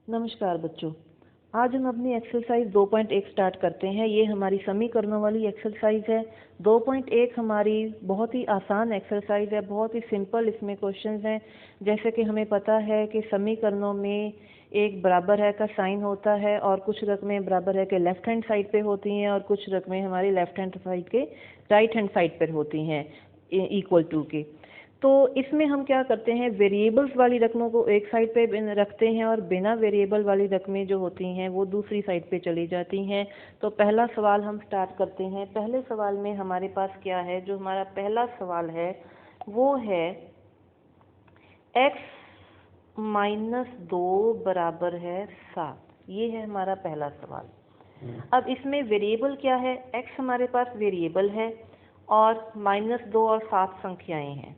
नमस्कार बच्चों, आज हम अपनी एक्सरसाइज 2.1 स्टार्ट करते हैं। ये हमारी समीकरणों वाली एक्सरसाइज है। 2.1 हमारी बहुत ही आसान एक्सरसाइज है, बहुत ही सिंपल इसमें क्वेश्चंस हैं। जैसे कि हमें पता है कि समीकरणों में एक बराबर है का साइन होता है और कुछ रकमें बराबर है के लेफ्ट हैंड साइड पे होती हैं और कुछ रकमें हमारी लेफ्ट हैंड साइड के राइट हैंड साइड पर होती हैं इक्वल टू के। तो इसमें हम क्या करते हैं, वेरिएबल्स वाली रकमों को एक साइड पे रखते हैं और बिना वेरिएबल वाली रकमें जो होती हैं वो दूसरी साइड पे चली जाती हैं। तो पहला सवाल हम स्टार्ट करते हैं। पहले सवाल में हमारे पास क्या है, जो हमारा पहला सवाल है वो है x माइनस 2 बराबर है 7। ये है हमारा पहला सवाल। अब इसमें वेरिएबल क्या है, x हमारे पास वेरिएबल है और -2 और 7 संख्याएं हैं।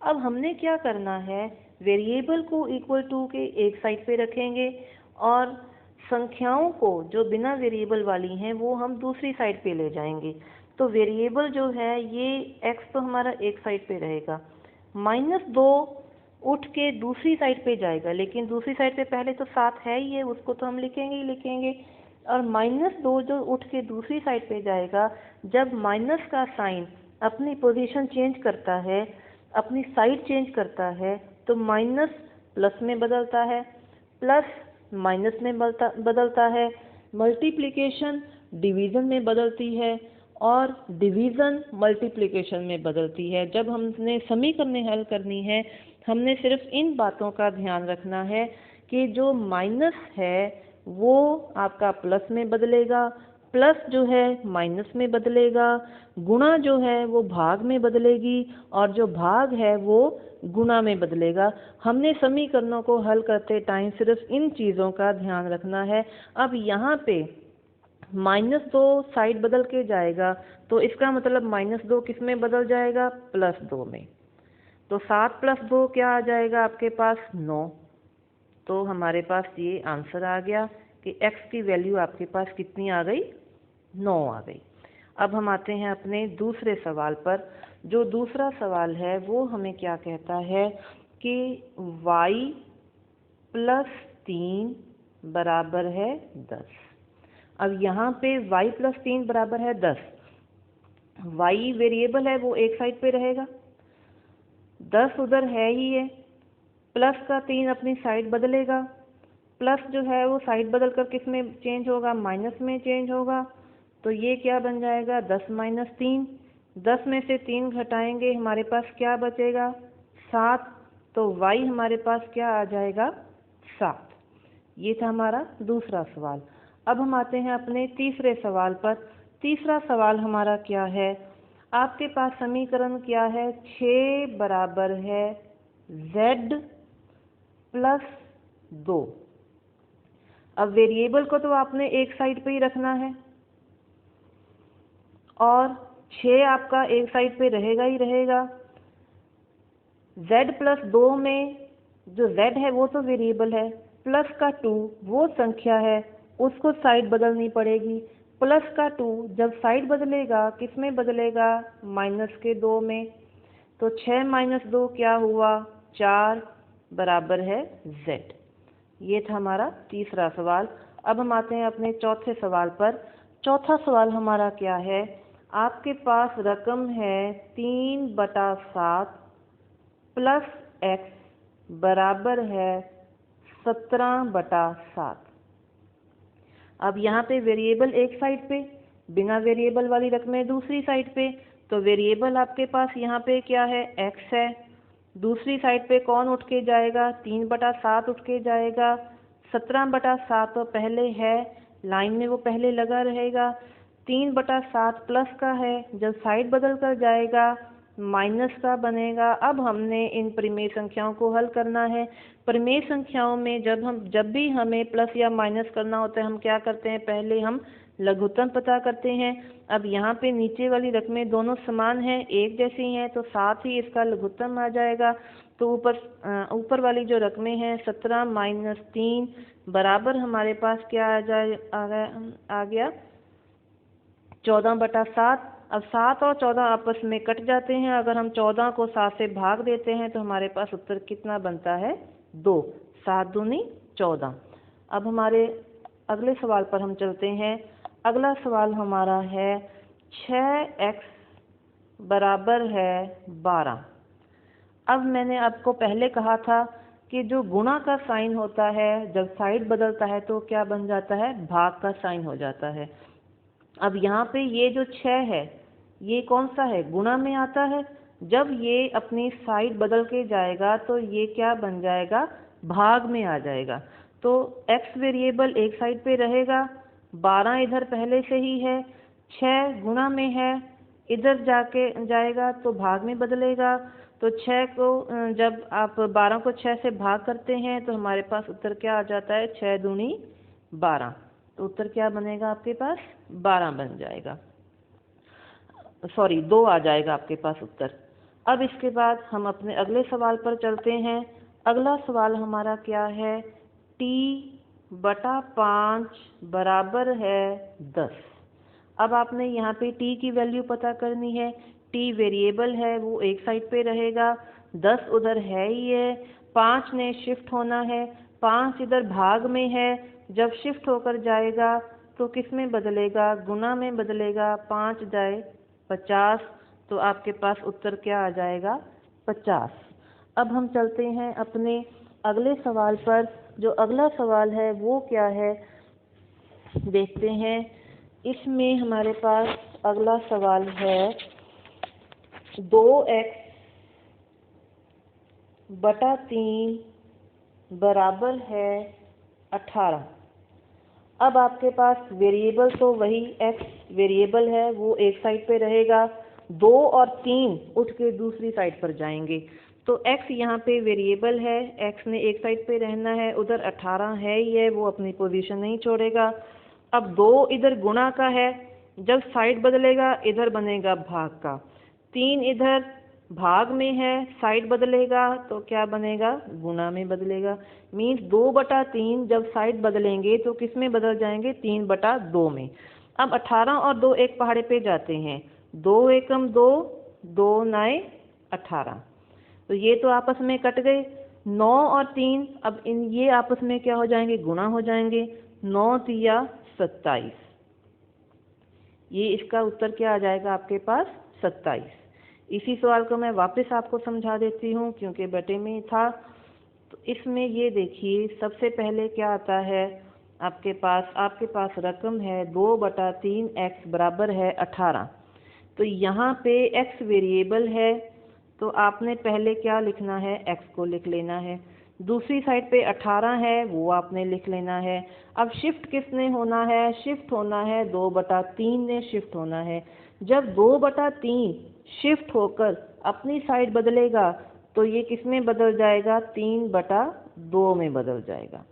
अब हमने क्या करना है, वेरिएबल को इक्वल टू के एक साइड पे रखेंगे और संख्याओं को जो बिना वेरिएबल वाली हैं वो हम दूसरी साइड पे ले जाएंगे। तो वेरिएबल जो है ये x तो हमारा एक साइड पे रहेगा, -2 उठ के दूसरी साइड पे जाएगा, लेकिन दूसरी साइड पे पहले तो 7 है ही है, उसको तो हम लिखेंगे ही लिखेंगे। और -2 जो उठ के दूसरी साइड पे जाएगा, जब माइनस का साइन अपनी पोजीशन चेंज करता है, अपनी साइड चेंज करता है, तो माइनस प्लस में बदलता है, प्लस माइनस में बदलता है, मल्टीप्लिकेशन डिवीज़न में बदलती है और डिवीज़न मल्टीप्लिकेशन में बदलती है। जब हमने समीकरण हल करनी है, हमने सिर्फ इन बातों का ध्यान रखना है कि जो माइनस है वो आपका प्लस में बदलेगा, प्लस जो है माइनस में बदलेगा, गुणा जो है वो भाग में बदलेगी और जो भाग है वो गुणा में बदलेगा। हमने समीकरणों को हल करते टाइम सिर्फ इन चीज़ों का ध्यान रखना है। अब यहाँ पे -2 साइड बदल के जाएगा, तो इसका मतलब -2 किस में बदल जाएगा, +2 में। तो 7 + 2 क्या आ जाएगा आपके पास, 9। तो हमारे पास ये आंसर आ गया कि x की वैल्यू आपके पास कितनी आ गई, 9 आ गई। अब हम आते हैं अपने दूसरे सवाल पर। जो दूसरा सवाल है वो हमें क्या कहता है कि y + 3 बराबर है 10। अब यहाँ पे y + 3 बराबर है 10। y वेरिएबल है, वो एक साइड पे रहेगा, 10 उधर है ही है, प्लस का 3 अपनी साइड बदलेगा, प्लस जो है वो साइड बदल कर किस में चेंज होगा, माइनस में चेंज होगा। तो ये क्या बन जाएगा, 10 - 3। 10 में से 3 घटाएंगे, हमारे पास क्या बचेगा, 7। तो y हमारे पास क्या आ जाएगा, 7। ये था हमारा दूसरा सवाल। अब हम आते हैं अपने तीसरे सवाल पर। तीसरा सवाल हमारा क्या है, आपके पास समीकरण क्या है, 6 बराबर है z + 2। अब वेरिएबल को तो आपने एक साइड पे ही रखना है और 6 आपका एक साइड पे रहेगा ही रहेगा। z + 2 में जो z है वो तो वेरिएबल है, प्लस का 2 वो संख्या है, उसको साइड बदलनी पड़ेगी। प्लस का 2 जब साइड बदलेगा किस में बदलेगा, -2 में। तो 6 - 2 क्या हुआ, 4 बराबर है z। ये था हमारा तीसरा सवाल। अब हम आते हैं अपने चौथे सवाल पर। चौथा सवाल हमारा क्या है, आपके पास रकम है 3/7 + x बराबर है 17/7। अब यहाँ पे वेरिएबल एक साइड पे, बिना वेरिएबल वाली रकमें दूसरी साइड पे। तो वेरिएबल आपके पास यहाँ पे क्या है, x है। दूसरी साइड पे कौन उठ के जाएगा, 3/7 उठ के जाएगा। 17/7 तो पहले है, लाइन में वो पहले लगा रहेगा। 3/7 प्लस का है, जब साइड बदल कर जाएगा माइनस का बनेगा। अब हमने इन परिमेय संख्याओं को हल करना है। परिमेय संख्याओं में जब भी हमें प्लस या माइनस करना होता है, हम क्या करते हैं, पहले हम लघुत्तम पता करते हैं। अब यहाँ पे नीचे वाली रकमें दोनों समान हैं, एक जैसी हैं, तो साथ ही इसका लघुत्तम आ जाएगा। तो ऊपर वाली जो रकमें हैं 17 - 3 बराबर हमारे पास क्या आ गया 14/7। अब 7 और 14 आपस में कट जाते हैं। अगर हम 14 को 7 से भाग देते हैं तो हमारे पास उत्तर कितना बनता है, 2। 7 दूनी 14। अब हमारे अगले सवाल पर हम चलते हैं। अगला सवाल हमारा है 6x बराबर है 12। अब मैंने आपको पहले कहा था कि जो गुणा का साइन होता है जब साइड बदलता है तो क्या बन जाता है, भाग का साइन हो जाता है। अब यहाँ पे ये जो 6 है ये कौन सा है, गुणा में आता है। जब ये अपनी साइड बदल के जाएगा तो ये क्या बन जाएगा, भाग में आ जाएगा। तो x वेरिएबल एक साइड पे रहेगा, 12 इधर पहले से ही है, 6 गुणा में है, इधर जाके जाएगा तो भाग में बदलेगा। तो 6 को जब आप 12 को 6 से भाग करते हैं तो हमारे पास उत्तर क्या आ जाता है, 6 दूनी 12। तो उत्तर क्या बनेगा आपके पास, 12 बन जाएगा, सॉरी 2 आ जाएगा आपके पास उत्तर। अब इसके बाद हम अपने अगले सवाल पर चलते हैं। अगला सवाल हमारा क्या है, t/5 बराबर है 10। अब आपने यहाँ पे t की वैल्यू पता करनी है। t वेरिएबल है, वो एक साइड पे रहेगा, 10 उधर है ही है, 5 ने शिफ्ट होना है, 5 इधर भाग में है, जब शिफ्ट होकर जाएगा तो किस में बदलेगा, गुना में बदलेगा, 5 जाए 50, तो आपके पास उत्तर क्या आ जाएगा, 50। अब हम चलते हैं अपने अगले सवाल पर। जो अगला सवाल है वो क्या है देखते हैं। इसमें हमारे पास अगला सवाल है 2x/3 बराबर है 18। अब आपके पास वेरिएबल तो वही x वेरिएबल है, वो एक साइड पे रहेगा, 2 और 3 उठ के दूसरी साइड पर जाएंगे। तो x यहाँ पे वेरिएबल है, x ने एक साइड पे रहना है, उधर 18 है ही है, वो अपनी पोजीशन नहीं छोड़ेगा। अब 2 इधर गुणा का है, जब साइड बदलेगा इधर बनेगा भाग का, 3 इधर भाग में है, साइड बदलेगा तो क्या बनेगा, गुणा में बदलेगा। मीन्स 2/3 जब साइड बदलेंगे तो किस में बदल जाएंगे, 3/2 में। अब 18 और 2 एक पहाड़े पे जाते हैं, 2 एकम 2, 2 9 18, तो ये तो आपस में कट गए। 9 और 3 अब इन ये आपस में क्या हो जाएंगे, गुणा हो जाएंगे, 9 तिया 27। ये इसका उत्तर क्या आ जाएगा आपके पास, 27। इसी सवाल को मैं वापस आपको समझा देती हूँ क्योंकि बटे में था। तो इसमें ये देखिए सबसे पहले क्या आता है, आपके पास रकम है 2/3 x बराबर है 18। तो यहाँ पे x वेरिएबल है, तो आपने पहले क्या लिखना है, x को लिख लेना है। दूसरी साइड पे 18 है, वो आपने लिख लेना है। अब शिफ्ट किसने होना है, शिफ्ट होना है 2/3 ने शिफ्ट होना है। जब 2/3 शिफ्ट होकर अपनी साइड बदलेगा तो ये किस में बदल जाएगा, 3/2 में बदल जाएगा।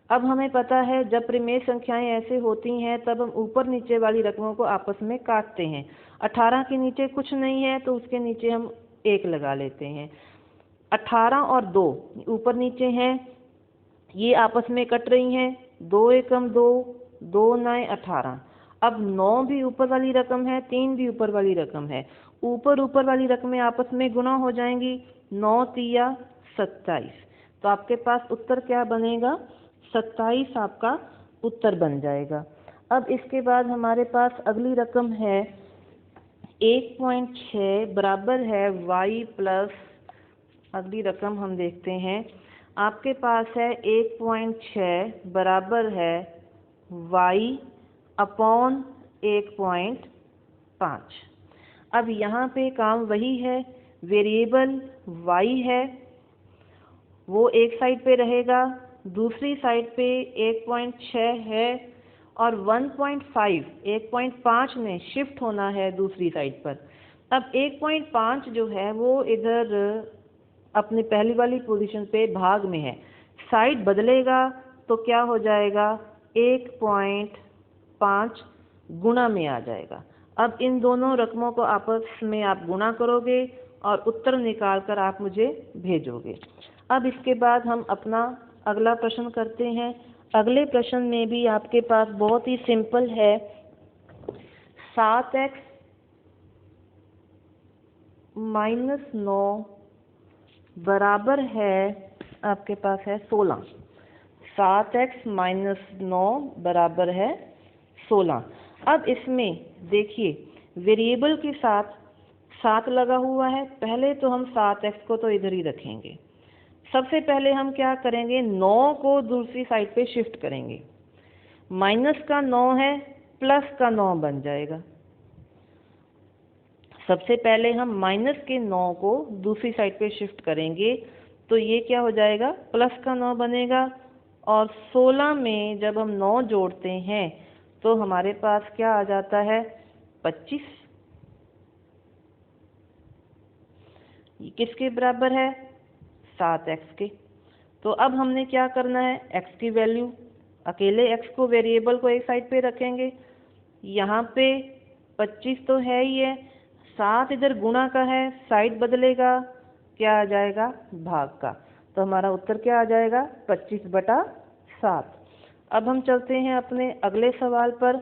अब हमें पता है जब परिमेय संख्याएं ऐसे होती हैं तब हम ऊपर नीचे वाली रकमों को आपस में काटते हैं। 18 के नीचे कुछ नहीं है तो उसके नीचे हम 1 लगा लेते हैं। 18 और 2 ऊपर नीचे हैं, ये आपस में कट रही हैं, 2 एकम 2, 2 9 18। अब 9 भी ऊपर वाली रकम है, 3 भी ऊपर वाली रकम है, ऊपर वाली रकमें आपस में गुणा हो जाएंगी, 9 तिया 27। तो आपके पास उत्तर क्या बनेगा, 27 आपका उत्तर बन जाएगा। अब इसके बाद हमारे पास अगली रकम है 1.6 बराबर है y प्लस, अगली रकम हम देखते हैं। आपके पास है 1.6 बराबर है y अपॉन 1.5। अब यहाँ पे काम वही है, वेरिएबल y है, वो एक साइड पे रहेगा, दूसरी साइड पे 1.6 है और 1.5 में शिफ्ट होना है दूसरी साइड पर। अब 1.5 जो है वो इधर अपनी पहली वाली पोजीशन पे भाग में है, साइड बदलेगा तो क्या हो जाएगा, 1.5 गुणा में आ जाएगा। अब इन दोनों रकमों को आपस में आप गुणा करोगे और उत्तर निकाल कर आप मुझे भेजोगे। अब इसके बाद हम अपना अगला प्रश्न करते हैं। अगले प्रश्न में भी आपके पास बहुत ही सिंपल है, 7x - 9 बराबर है, आपके पास है 16। 7x माइनस 9 बराबर है 16। अब इसमें देखिए वेरिएबल के साथ 7 लगा हुआ है, पहले तो हम 7x को तो इधर ही रखेंगे। सबसे पहले हम क्या करेंगे, 9 को दूसरी साइड पे शिफ्ट करेंगे। माइनस का 9 है, प्लस का 9 बन जाएगा। सबसे पहले हम माइनस के 9 को दूसरी साइड पे शिफ्ट करेंगे तो ये क्या हो जाएगा, प्लस का 9 बनेगा। और 16 में जब हम 9 जोड़ते हैं तो हमारे पास क्या आ जाता है, 25। ये किसके बराबर है, 7x के। तो अब हमने क्या करना है, x की वैल्यू, अकेले x को वेरिएबल को एक साइड पे रखेंगे। यहाँ पे 25 तो है ही है, 7 इधर गुणा का है, साइड बदलेगा, क्या आ जाएगा, भाग का। तो हमारा उत्तर क्या आ जाएगा, 25/7। अब हम चलते हैं अपने अगले सवाल पर।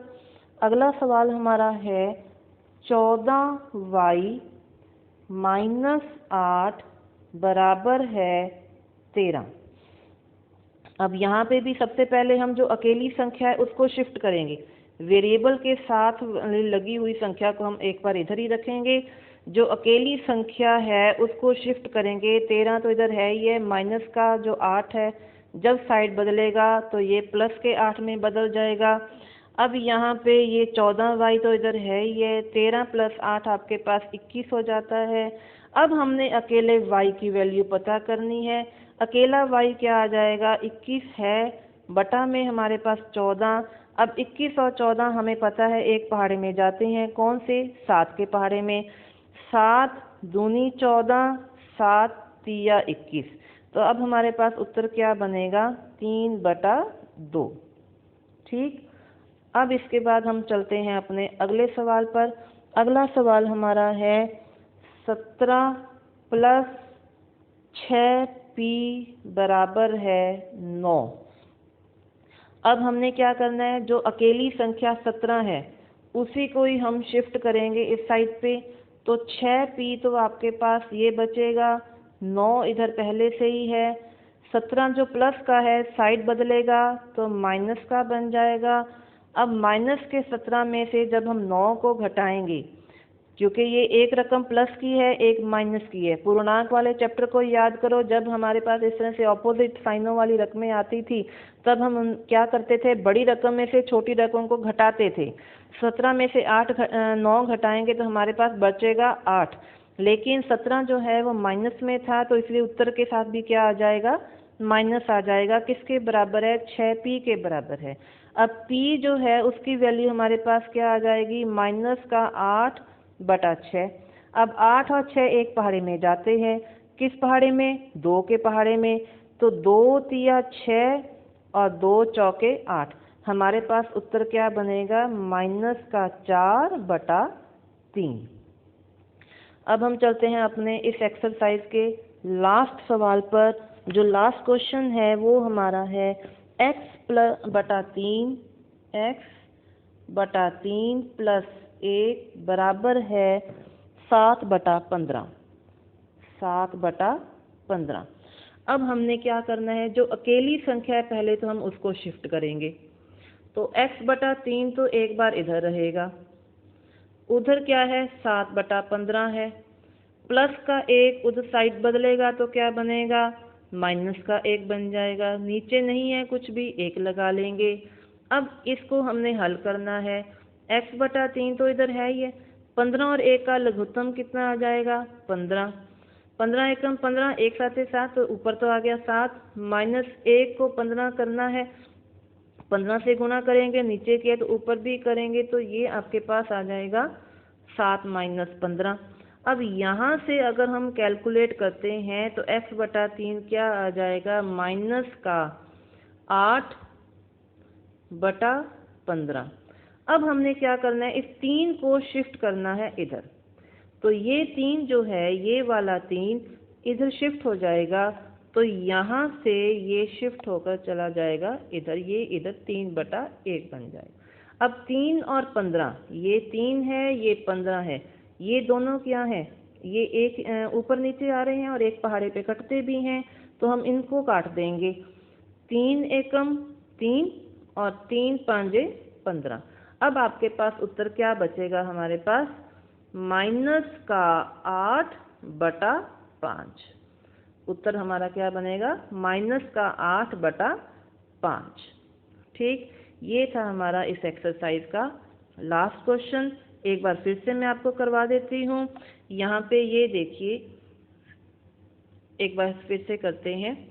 अगला सवाल हमारा है 14y माइनस 8 बराबर है 13। अब यहाँ पे भी सबसे पहले हम जो अकेली संख्या है उसको शिफ्ट करेंगे। वेरिएबल के साथ लगी हुई संख्या को हम एक बार इधर ही रखेंगे, जो अकेली संख्या है उसको शिफ्ट करेंगे। 13 तो इधर है ही है, माइनस का जो 8 है जब साइड बदलेगा तो ये प्लस के 8 में बदल जाएगा। अब यहाँ पे ये 14y तो इधर है ही है, 13 प्लस 8 आपके पास 21 हो जाता है। अब हमने अकेले y की वैल्यू पता करनी है। अकेला y क्या आ जाएगा, 21 है, बटा में हमारे पास 14। अब 21 और 14 हमें पता है एक पहाड़े में जाते हैं, कौन से, 7 के पहाड़े में। 7 दूनी 14, 7 तिया 21। तो अब हमारे पास उत्तर क्या बनेगा, 3/2। ठीक। अब इसके बाद हम चलते हैं अपने अगले सवाल पर। अगला सवाल हमारा है 17 प्लस 6p बराबर है 9। अब हमने क्या करना है, जो अकेली संख्या 17 है उसी को ही हम शिफ्ट करेंगे इस साइड पे। तो 6p तो आपके पास ये बचेगा, 9 इधर पहले से ही है, 17 जो प्लस का है साइड बदलेगा तो माइनस का बन जाएगा। अब माइनस के 17 में से जब हम 9 को घटाएंगे, क्योंकि ये एक रकम प्लस की है एक माइनस की है। पूर्णांक वाले चैप्टर को याद करो, जब हमारे पास इस तरह से ऑपोजिट साइनों वाली रकमें आती थी तब हम क्या करते थे, बड़ी रकम में से छोटी रकम को घटाते थे। 17 में से 9 घटाएंगे तो हमारे पास बचेगा 8, लेकिन 17 जो है वो माइनस में था तो इसलिए उत्तर के साथ भी क्या आ जाएगा, माइनस आ जाएगा। किसके बराबर है, 6p के बराबर है। अब p जो है उसकी वैल्यू हमारे पास क्या आ जाएगी, माइनस का 8/6। अब 8 और 6 एक पहाड़े में जाते हैं, किस पहाड़े में, 2 के पहाड़े में। तो 2 तिया 6 और 2 चौके 8। हमारे पास उत्तर क्या बनेगा, माइनस का 4/3। अब हम चलते हैं अपने इस एक्सरसाइज के लास्ट सवाल पर। जो लास्ट क्वेश्चन है वो हमारा है x/3 प्लस 1 बराबर है 7/15। 7/15। अब हमने क्या करना है, जो अकेली संख्या है पहले तो हम उसको शिफ्ट करेंगे। तो x/3 तो एक बार इधर रहेगा, उधर क्या है, 7/15 है, प्लस का 1 उधर साइड बदलेगा तो क्या बनेगा, माइनस का 1 बन जाएगा। नीचे नहीं है कुछ भी, 1 लगा लेंगे। अब इसको हमने हल करना है। x/3 तो इधर है ही है, 15 और 1 का लघुत्तम कितना आ जाएगा, 15। 15 एकम 15, एक साथ 7, तो ऊपर तो आ गया 7, माइनस 1 को 15 करना है, 15 से गुणा करेंगे, नीचे किया तो ऊपर भी करेंगे, तो ये आपके पास आ जाएगा 7 - 15। अब यहाँ से अगर हम कैलकुलेट करते हैं तो x/3 क्या आ जाएगा, माइनस का 8/15। अब हमने क्या करना है, इस 3 को शिफ्ट करना है इधर। तो ये 3 जो है, ये वाला 3 इधर शिफ्ट हो जाएगा, तो यहाँ से ये शिफ्ट होकर चला जाएगा इधर, ये इधर 3/1 बन जाएगा। अब 3 और 15, ये 3 है ये 15 है, ये दोनों क्या है, ये एक ऊपर नीचे आ रहे हैं और एक पहाड़े पे कटते भी हैं, तो हम इनको काट देंगे। 3 एकम 3 और 3 पांजे 15। अब आपके पास उत्तर क्या बचेगा हमारे पास, माइनस का 8/5। उत्तर हमारा क्या बनेगा, माइनस का 8/5। ठीक, ये था हमारा इस एक्सरसाइज का लास्ट क्वेश्चन। एक बार फिर से मैं आपको करवा देती हूँ। यहाँ पे ये देखिए, एक बार फिर से करते हैं।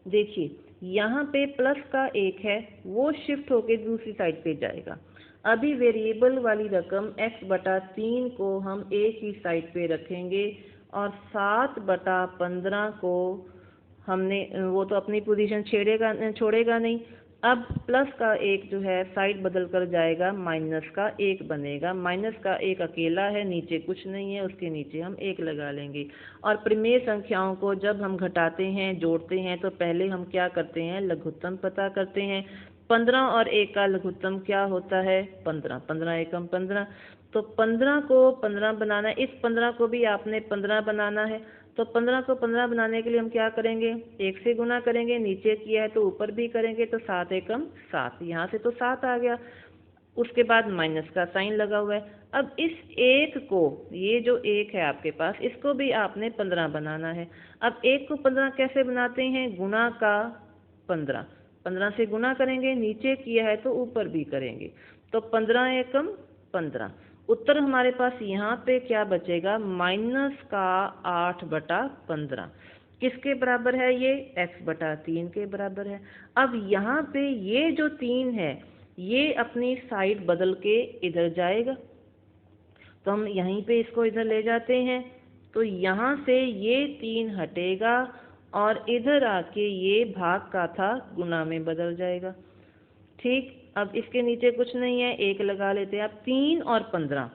देखिए यहाँ पे प्लस का 1 है, वो शिफ्ट होके दूसरी साइड पे जाएगा। अभी वेरिएबल वाली रकम x/3 को हम एक ही साइड पे रखेंगे और 7/15 को हमने, वो तो अपनी पोजीशन छोड़ेगा नहीं। अब प्लस का 1 जो है साइड बदल कर जाएगा, माइनस का 1 बनेगा। माइनस का 1 अकेला है, नीचे कुछ नहीं है, उसके नीचे हम 1 लगा लेंगे। और परिमेय संख्याओं को जब हम घटाते हैं, जोड़ते हैं, तो पहले हम क्या करते हैं, लघुत्तम पता करते हैं। 15 और 1 का लघुत्तम क्या होता है, 15। 15 एकम 15। तो 15 को 15 बनाना है, इस 15 को भी आपने 15 बनाना है। तो 15 को 15 बनाने के लिए हम क्या करेंगे, 1 से गुना करेंगे, नीचे किया है तो ऊपर भी करेंगे, तो 7 एकम 7। यहाँ से तो 7 आ गया। उसके बाद माइनस का साइन लगा हुआ है। अब इस 1 को, ये जो 1 है आपके पास, इसको भी आपने 15 बनाना है। अब 1 को 15 कैसे बनाते हैं, गुणा का 15। 15 से गुणा करेंगे, नीचे किया है तो ऊपर भी करेंगे, तो 15 एकम 15। उत्तर हमारे पास यहाँ पे क्या बचेगा, माइनस का 8/15। किसके बराबर है ये, x/3 के बराबर है। अब यहाँ पे ये जो 3 है, ये अपनी साइड बदल के इधर जाएगा, तो हम यहीं पे इसको इधर ले जाते हैं। तो यहाँ से ये 3 हटेगा और इधर आके ये भाग का था गुना में बदल जाएगा। ठीक, अब इसके नीचे कुछ नहीं है, 1 लगा लेते हैं। अब 3 और 15,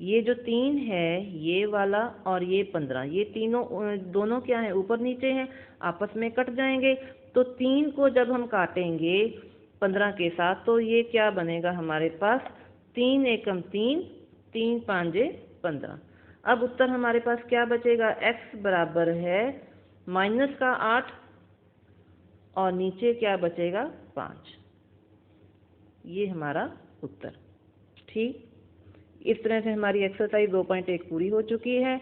ये जो 3 है ये वाला और ये 15, ये तीनों दोनों क्या है, ऊपर नीचे हैं, आपस में कट जाएंगे। तो 3 को जब हम काटेंगे 15 के साथ, तो ये क्या बनेगा हमारे पास, 3 एकम 3, 3 पांजे 15। अब उत्तर हमारे पास क्या बचेगा, x बराबर है माइनस का 8 और नीचे क्या बचेगा, 5। ये हमारा उत्तर। ठीक, इस तरह से हमारी एक्सरसाइज 2.1 पूरी हो चुकी है।